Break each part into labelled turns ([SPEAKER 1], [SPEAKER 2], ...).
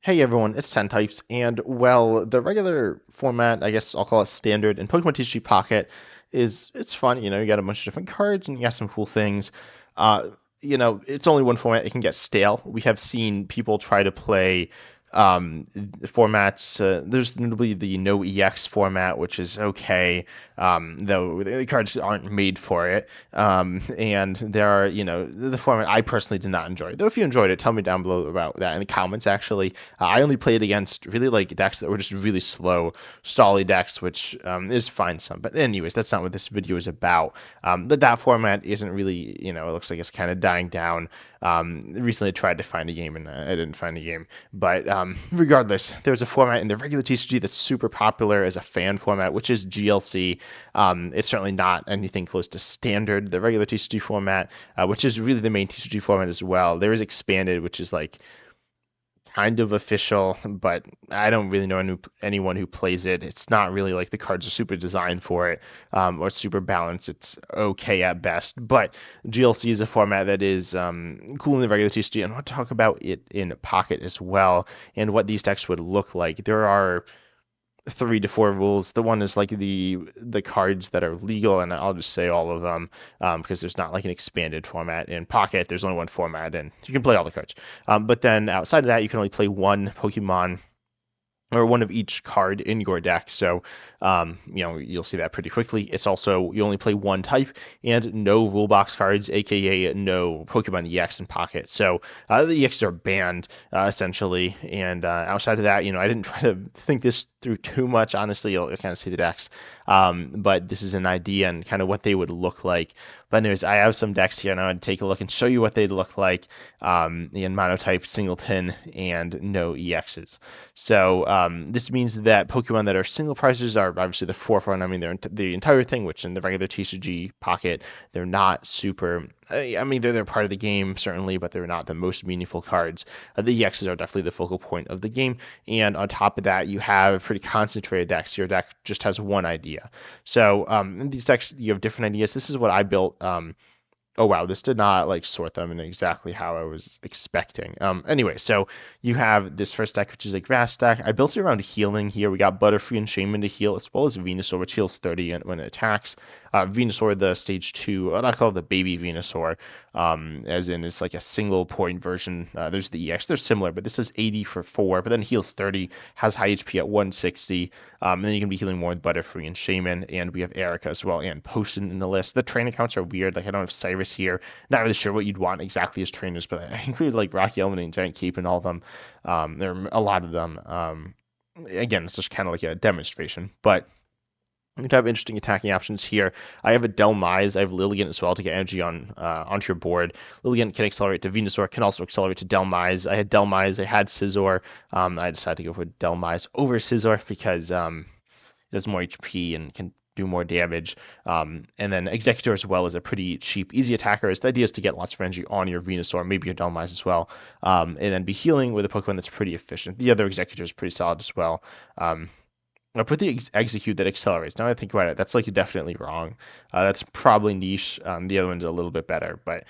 [SPEAKER 1] Hey everyone, it's 10 types, and well, the regular format, I guess I'll call it standard, in Pokemon TCG Pocket it's fun, you got a bunch of different cards and you got some cool things. Uh, it's only one format, it can get stale. We have seen people try to play formats. There's notably the no EX format, which is okay, though the cards aren't made for it. And there are, the format I personally did not enjoy. Though if you enjoyed it, tell me down below about that in the comments. Actually, I only played against really like decks that were just really slow, stally decks, which is fine some. But anyways, that's not what this video is about. But that format isn't really, it looks like it's kind of dying down. Recently I tried to find a game and I didn't find a game. But regardless, there's a format in the regular TCG that's super popular as a fan format, which is GLC. It's certainly not anything close to standard, the regular TCG format, which is really the main TCG format as well. There is expanded, which is like kind of official, but I don't really know anyone who plays it. It's not really like the cards are super designed for it, or super balanced. It's okay at best. But GLC is a format that is cool in the regular TCG, and I want to talk about it in Pocket as well, and what these decks would look like. There are 3 to 4 rules. The one is like the cards that are legal, and I'll just say all of them because there's not like an expanded format in Pocket. There's only one format, and you can play all the cards. But then outside of that, you can only play one Pokemon or one of each card in your deck. So, you'll see that pretty quickly. It's also, you only play one type and no rule box cards, aka no Pokemon EX in Pocket. So, the EXs are banned, essentially. And outside of that, I didn't try to think this through too much. Honestly, you'll kind of see the decks. But this is an idea and kind of what they would look like. But anyways, I have some decks here, and I want to take a look and show you what they'd look like in monotype, singleton, and no EXs. So this means that Pokemon that are single prizes are obviously the forefront. I mean, they're the entire thing, which in the regular TCG Pocket, they're not super. I mean, they're part of the game, certainly, but they're not the most meaningful cards. The EXs are definitely the focal point of the game. And on top of that, you have pretty concentrated decks. Your deck just has one idea. So in these decks, you have different ideas. This is what I built. Oh wow, this did not like sort them in exactly how I was expecting. Anyway, so you have this first deck, which is a grass deck. I built it around healing here. We got Butterfree and Shaman to heal, as well as Venusaur, which heals 30 when it attacks. Venusaur, the stage 2, I call it the baby Venusaur, as in it's like a single point version. There's the EX, they're similar, but this is 80 for 4, but then heals 30, has high HP at 160. And then you can be healing more with Butterfree and Shaman, and we have Erica as well, and Potion in the list. The train accounts are weird, like I don't have Cyrus here. Not really sure what you'd want exactly as trainers, but I included like Rocky Element and Giant Cape and all of them. There are a lot of them. Again, it's just kind of like a demonstration, but you have interesting attacking options here. I have a Delmise, I have Lilligant as well to get energy onto your board. Lilligant can accelerate to Venusaur, can also accelerate to Delmise. I had Delmise, I had Scizor. I decided to go for Delmise over Scizor because it has more HP and can do more damage. And then Executor as well is a pretty cheap, easy attacker. The idea is to get lots of energy on your Venusaur, maybe your Delmise as well, and then be healing with a Pokemon that's pretty efficient. The other Executor is pretty solid as well. I put the execute that accelerates. Now I think about it, that's like definitely wrong. That's probably niche. The other one's a little bit better, but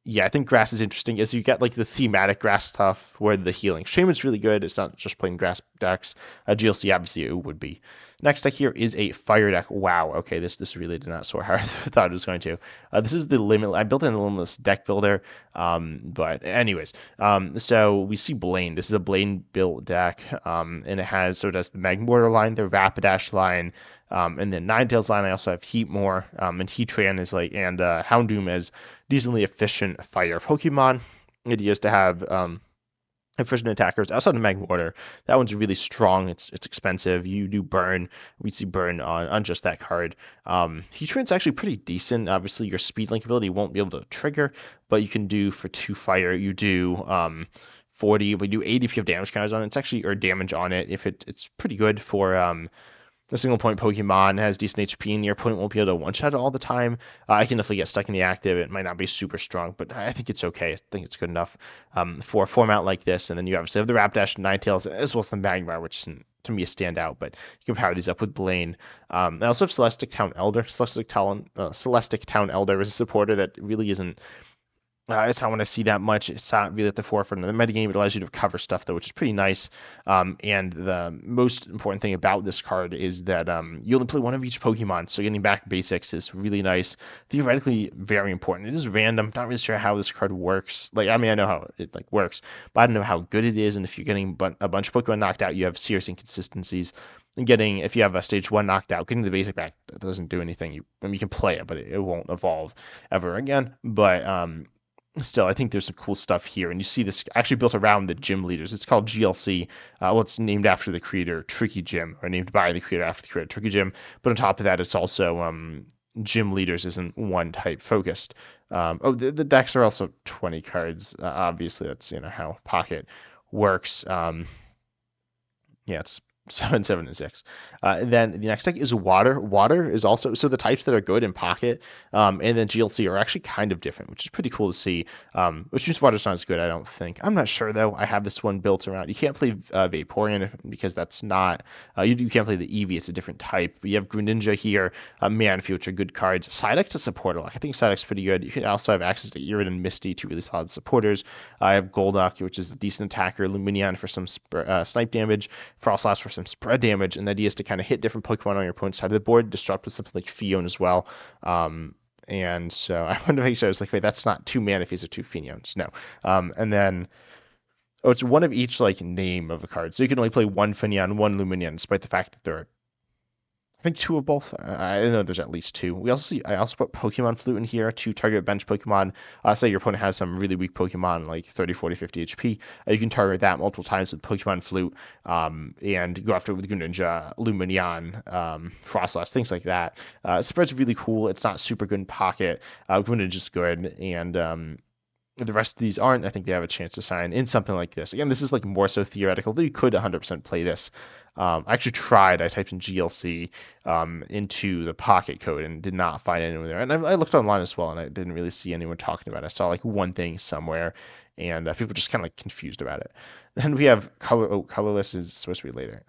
[SPEAKER 1] yeah, I think grass is interesting as you get like the thematic grass stuff where the healing. Shaman's really good. It's not just plain grass decks. GLC obviously it would be. Next deck here is a fire deck. Wow. Okay, this really did not sort how I thought it was going to. This is the limit. I built in the limitless deck builder. But anyways, so we see Blaine. This is a Blaine built deck, and it has so it has the Magmortar line, the Rapidash line, and then Ninetales line. I also have Heatmore, and Heatran is like, and Houndoom as decently efficient fire Pokemon. The idea is to have efficient attackers outside of Magmortar. That one's really strong. It's expensive. You do burn. We see burn on just that card. Heatran's actually pretty decent. Obviously, your speed link ability won't be able to trigger, but you can do for 2 fire. You do 40. We do 80 if you have damage counters on it. It's actually or damage on it. If it's pretty good for a single point Pokemon has decent HP and your opponent won't be able to one shot it all the time. I can definitely get stuck in the active. It might not be super strong, but I think it's okay. I think it's good enough for a format like this. And then you obviously have the Rapidash and Ninetales as well as the Magmar, which isn't to me a standout, but you can power these up with Blaine. I also have Celestic Town Elder. Celestic Town Elder is a supporter that really isn't It's not want to see that much. It's not really at the forefront of the metagame. It allows you to cover stuff though, which is pretty nice. And the most important thing about this card is that you only play one of each Pokemon, so getting back basics is really nice. Theoretically, very important. It is random. Not really sure how this card works. Like, I mean, I know how it like works, but I don't know how good it is. And if you're getting a bunch of Pokemon knocked out, you have serious inconsistencies. And getting if you have a stage one knocked out, getting the basic back doesn't do anything. I mean, you can play it, but it won't evolve ever again. But still, I think there's some cool stuff here, and you see this actually built around the gym leaders. It's called GLC. Well, it's named after the creator Tricky Gym, or named by the creator after the creator Tricky Gym. But on top of that, it's also gym leaders isn't one type focused. The decks are also 20 cards. Obviously, that's how Pocket works. Yeah, it's 7, 7, and 6. Then the next deck is water. Water is also so the types that are good in Pocket, and then GLC are actually kind of different, which is pretty cool to see. Which means water's not as good, I don't think. I'm not sure though. I have this one built around. You can't play Vaporeon because that's not. You can't play the Eevee. It's a different type. But you have Greninja here, Manaphy, which are good cards. Psyduck to support a lot. I think Psyduck's pretty good. You can also have access to Irid and Misty, two really solid supporters. I have Golduck, which is a decent attacker. Lumineon for some snipe damage. Frostlass for some spread damage, and the idea is to kind of hit different Pokemon on your opponent's side of the board, disrupt with something like Fion as well. And so I wanted to make sure I was like, wait, that's not two Manaphy's or two Fions. No. And then it's one of each like name of a card. So you can only play one Finneon, one Lumineon, despite the fact that there are I think two of both. I know there's at least two. I also put Pokemon Flute in here to target bench Pokemon. Say your opponent has some really weak Pokemon like 30, 40, 50 HP. You can target that multiple times with Pokemon Flute, and go after it with Greninja, Lumineon, Frostlass, things like that. Spread's really cool. It's not super good in Pocket. Greninja's good, and the rest of these aren't. I think they have a chance to sign in something like this. Again, this is like more so theoretical, though you could 100% play this. I actually tried. I typed in GLC into the Pocket code and did not find anyone there. And I looked online as well, and I didn't really see anyone talking about it. I saw like one thing somewhere, and people just kind of like confused about it. Then we have Colorless is supposed to be later.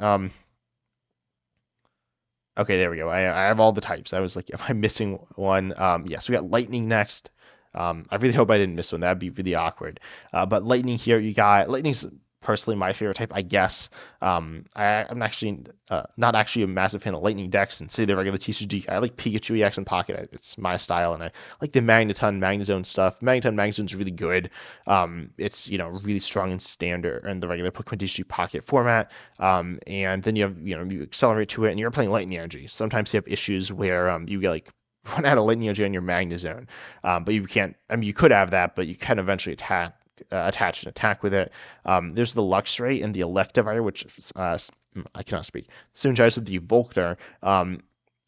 [SPEAKER 1] Okay, there we go. I have all the types. I was like, am I missing one? Yes, we got Lightning next. I really hope I didn't miss one. That'd be really awkward. But Lightning here, you got Lightning's personally my favorite type, I guess. I'm actually not actually a massive fan of Lightning decks and say the regular TCG. I like Pikachu EX and Pocket. It's my style, and I like the Magneton, Magnezone stuff. Magnezone's really good. It's really strong in standard and the regular Pokemon TCG Pocket format. And then you have you accelerate to it, and you're playing Lightning Energy. Sometimes you have issues where you get like run out of Lightning Energy on your Magnezone, but you can't. I mean, you could have that, but you can eventually attach an attack with it. There's the Luxray and the Electivire, which I cannot speak. Synergize with the Volkner,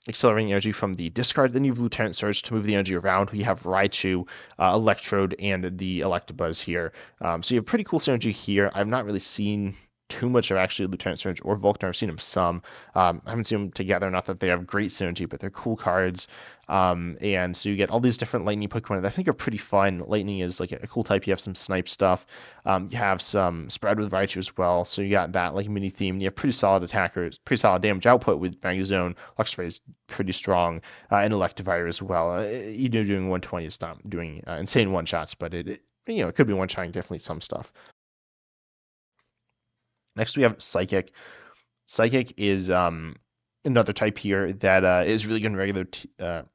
[SPEAKER 1] accelerating energy from the discard. Then you have Lieutenant Surge to move the energy around. We have Raichu, Electrode, and the Electabuzz here. So you have pretty cool synergy here. I've not really seen too much of actually Lieutenant Surge or Volkner. I've seen them some. I haven't seen them together. Not that they have great synergy, but they're cool cards. And so you get all these different Lightning Pokemon that I think are pretty fun. Lightning is like a cool type. You have some Snipe stuff. You have some Spread with Raichu as well. So you got that like mini theme. You have pretty solid attackers, pretty solid damage output with Magnezone. Luxray is pretty strong, and Electivire as well. Doing 120 is not doing insane one shots, but it could be one shotting definitely some stuff. Next, we have Psychic. Psychic is another type here that is really good in regular,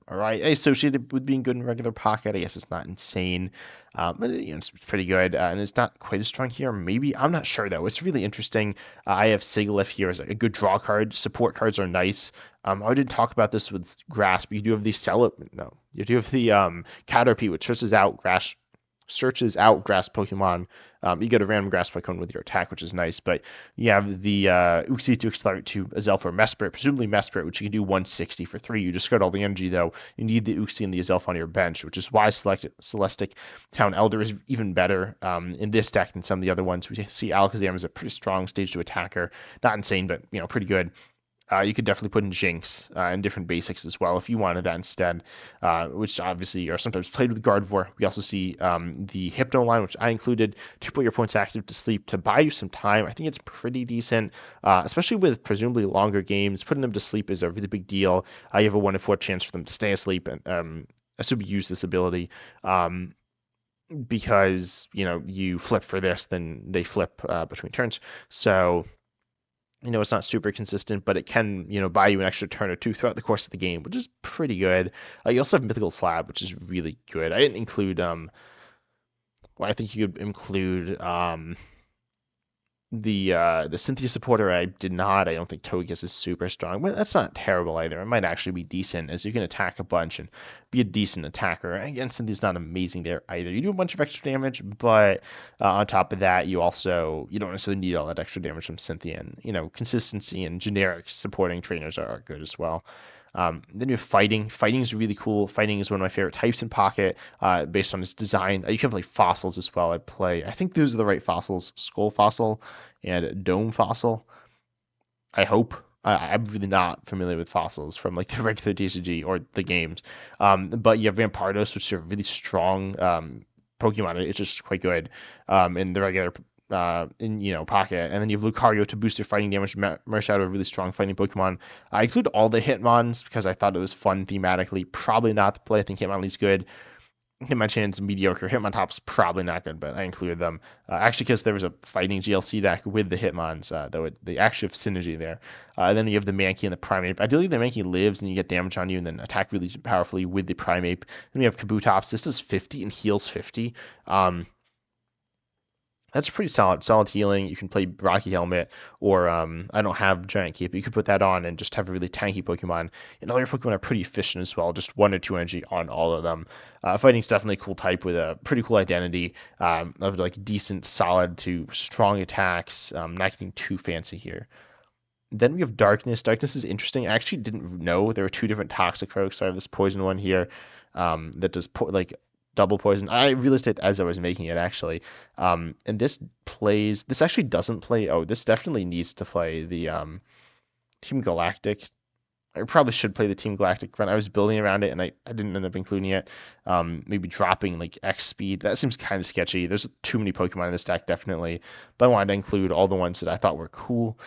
[SPEAKER 1] or I associated with being good in regular Pocket. I guess it's not insane, but it's pretty good, and it's not quite as strong here. Maybe I'm not sure though. It's really interesting. I have Sigilyph here as a good draw card. Support cards are nice. I didn't talk about this with Grass, but you do have the you do have the Caterpie, which searches out grass Pokemon. You get a random grass Pokemon with your attack, which is nice, but you have the Uxie to accelerate to Azelf or Mesprit, presumably Mesprit, which you can do 160 for 3. You discard all the energy, though. You need the Uxie and the Azelf on your bench, which is why Celestic Town Elder is even better in this deck than some of the other ones. We see Alakazam is a pretty strong stage 2 attacker. Not insane, but pretty good. You could definitely put in Jinx and different basics as well if you wanted that instead, which obviously are sometimes played with Gardevoir. We also see the Hypno line, which I included to put your points active to sleep to buy you some time. I think it's pretty decent, especially with presumably longer games. Putting them to sleep is a really big deal. You have a 1 in 4 chance for them to stay asleep, and assuming you use this ability. because you flip for this, then they flip between turns. So it's not super consistent, but it can buy you an extra turn or two throughout the course of the game, which is pretty good. You also have Mythical Slab, which is really good. I didn't include well, I think you could include the Cynthia supporter. I did not. I don't think Togekiss is super strong, but that's not terrible either. It might actually be decent, as you can attack a bunch and be a decent attacker. Again, Cynthia's not amazing there either. You do a bunch of extra damage, but on top of that, you don't necessarily need all that extra damage from Cynthia. And consistency and generic supporting trainers are good as well. Then you have fighting. Fighting is really cool. Fighting is one of my favorite types in Pocket, based on its design. You can play fossils as well. I think those are the right fossils: Skull Fossil and Dome Fossil. I hope. I'm really not familiar with fossils from like the regular TCG or the games. But you have Rampardos, which are really strong Pokemon. It's just quite good in the regular in Pocket, and then you have Lucario to boost your fighting damage. Marshadow, a really strong fighting Pokemon. I include all the Hitmons because I thought it was fun thematically. Probably not the play. I think Hitmonlee's good. Hitmonchan's mediocre. Hitmontop's probably not good, but I included them actually because there was a fighting GLC deck with the Hitmons, though they actually have synergy there. And then you have the Mankey and the Primeape. Ideally, the Mankey lives and you get damage on you, and then attack really powerfully with the Primeape. Then we have Kabutops. This does 50 and heals 50. That's pretty solid healing. You can play Rocky Helmet, or I don't have Giant Cape, but you could put that on and just have a really tanky Pokemon. And all your Pokemon are pretty efficient as well, just 1 or 2 energy on all of them. Fighting's definitely a cool type with a pretty cool identity of like decent, solid to strong attacks. Not getting too fancy here. Then we have Darkness. Darkness is interesting. I actually didn't know there were 2 different Toxicroaks. So I have this poison one here that does like double poison. I realized it as I was making it, actually. And this actually doesn't play. Oh, this definitely needs to play the Team Galactic. I probably should play the Team Galactic run. I was building around it and I didn't end up including it. Maybe dropping like X speed. That seems kind of sketchy. There's too many Pokemon in this deck, definitely. But I wanted to include all the ones that I thought were cool.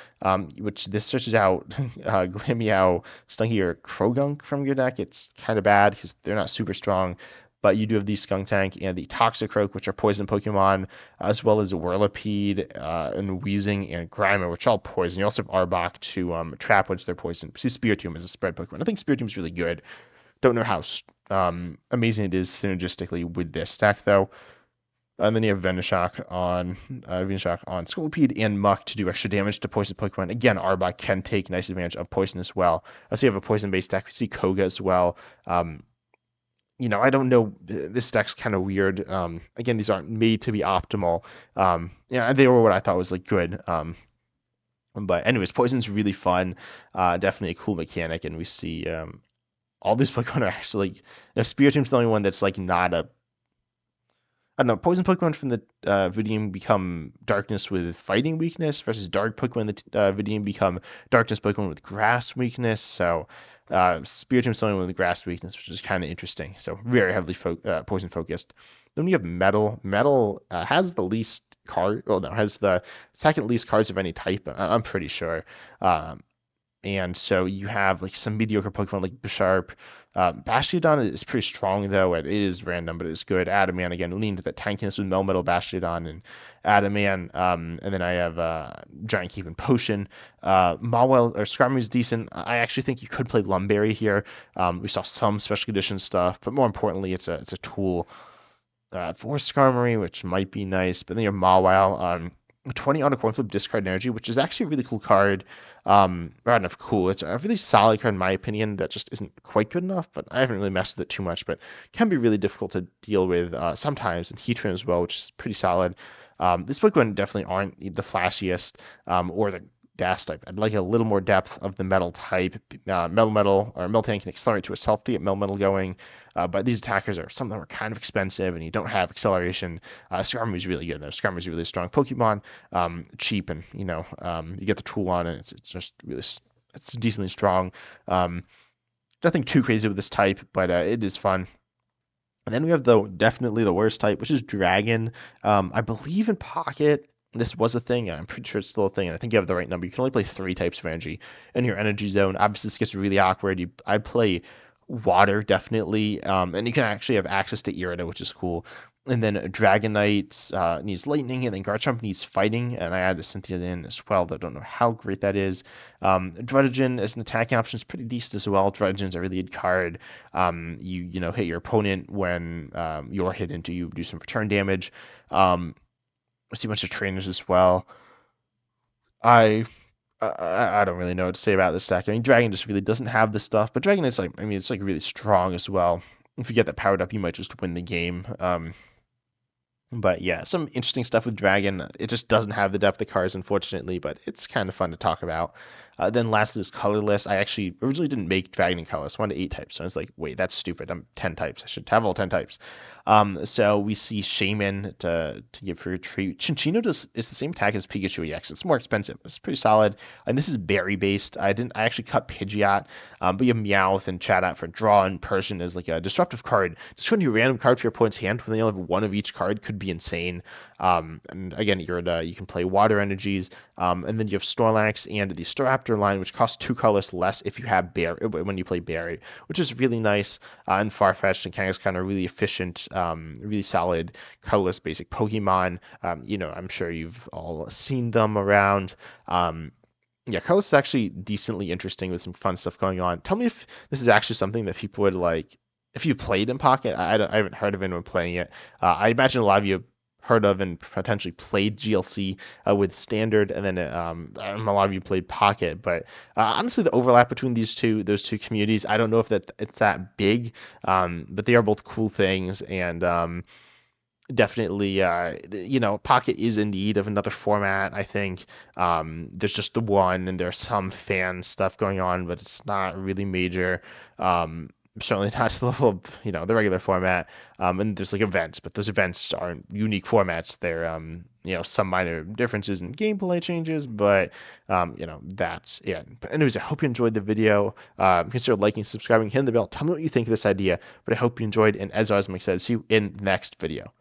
[SPEAKER 1] Which this searches out Glameow, Stunky, or Krogunk from your deck. It's kind of bad because they're not super strong. But you do have the Skuntank and the Toxicroak, which are poison Pokemon, as well as Whirlipede and Weezing and Grimer, which are all poison. You also have Arbok to trap once they're poisoned. See, Spiritomb is a spread Pokemon. I think Spiritomb is really good. Don't know how amazing it is synergistically with this deck, though. And then you have Venoshock on Scolipede and Muck to do extra damage to poison Pokemon. Again, Arbok can take nice advantage of poison as well. So you have a poison-based deck. We see Koga as well. I don't know. This deck's kind of weird. Again, these aren't made to be optimal. They were what I thought was like good. But anyways, Poison's really fun. Definitely a cool mechanic, and we see all these Pokemon are actually. Spiritomb's the only one that's like not a. I don't know. Poison Pokemon from the Vidium become Darkness with Fighting weakness, versus Dark Pokemon in the Vidium become Darkness Pokemon with Grass weakness. So. Spiritomb's the only one with Grass weakness, which is kind of interesting. So very heavily poison focused. Then we have Metal. Metal has the least card. Well, no, has the second least cards of any type. I'm pretty sure. And so you have like some mediocre Pokemon like Bisharp. Bastiodon is pretty strong, though. It is random, but it's good. Adamant, again, lean to that tankiness with Melmetal, Bastiodon, and Adamant. And then I have Giant Cape and Potion. Mawile or Skarmory is decent. I actually think you could play Lumberry here. We saw some special condition stuff, but more importantly, it's a tool for Skarmory, which might be nice. But then you have Mawile. 20 on a coin flip, discard energy, which is actually a really cool card. Not enough cool. It's a really solid card in my opinion that just isn't quite good enough, but I haven't really messed with it too much, but can be really difficult to deal with sometimes, and Heatran as well, which is pretty solid. This Pokemon definitely aren't the flashiest or the best. I'd like a little more depth of the metal type. Metal or Meltan can accelerate to a self to get Metal going, but these attackers are some of them are kind of expensive, and you don't have acceleration. Skarmory is really good though. Skarmory is a really strong Pokemon, cheap, and you get the tool on it. It's just really it's decently strong. Nothing too crazy with this type, but it is fun. And then we have definitely the worst type, which is Dragon. I believe in Pocket this was a thing. I'm pretty sure it's still a thing, and I think you have the right number. You can only play 3 types of energy in your energy zone. Obviously, this gets really awkward. I'd play water, definitely, and you can actually have access to Irida, which is cool. And then Dragonite needs lightning, and then Garchomp needs fighting, and I added Cynthia in as well. I don't know how great that is. Druddigon as an attacking option is pretty decent as well. Druddigon's a really good card. You hit your opponent when you're hit into, you do some return damage. I see a bunch of trainers as well. I I don't really know what to say about this deck. I mean, Dragon just really doesn't have this stuff, but Dragon is like, I mean, it's like really strong as well. If you get that powered up, you might just win the game. But yeah, some interesting stuff with Dragon. It just doesn't have the depth of cards, unfortunately, but it's kind of fun to talk about. Then last is Colorless. I actually originally didn't make Dragon and Colorless. I wanted 8 types. So I was like, wait, that's stupid. I'm 10 types. I should have all 10 types. So we see Shaman to give for a treat. Chinchino is the same attack as Pikachu EX. It's more expensive. It's pretty solid. And this is berry based. I actually cut Pidgeot, but you have Meowth and Chatot for draw, and Persian is like a disruptive card. Just showing you a random card for your opponent's hand when they only have one of each card could be insane. And again, you can play Water Energies, and then you have Snorlax and the Staraptor line, which costs 2 colors less if you have Berry when you play Berry, which is really nice. And Farfetch'd and Kangaskhan are really efficient, really solid colorless basic Pokemon. I'm sure you've all seen them around. Yeah, Colorless is actually decently interesting with some fun stuff going on. Tell me if this is actually something that people would like. If you played in Pocket, I haven't heard of anyone playing it. I imagine a lot of you heard of and potentially played GLC with Standard, and then a lot of you played Pocket. But honestly, the overlap between those two communities, I don't know if it's that big, but they are both cool things, and definitely, Pocket is in need of another format. I think there's just the one, and there's some fan stuff going on, but it's not really major. Certainly not to the level of the regular format. And there's like events, but those events aren't unique formats. They're some minor differences in gameplay changes, but that's it. But anyways, I hope you enjoyed the video. Consider liking, subscribing, hitting the bell. Tell me what you think of this idea. But I hope you enjoyed, and as always, I'm excited to see you in the next video.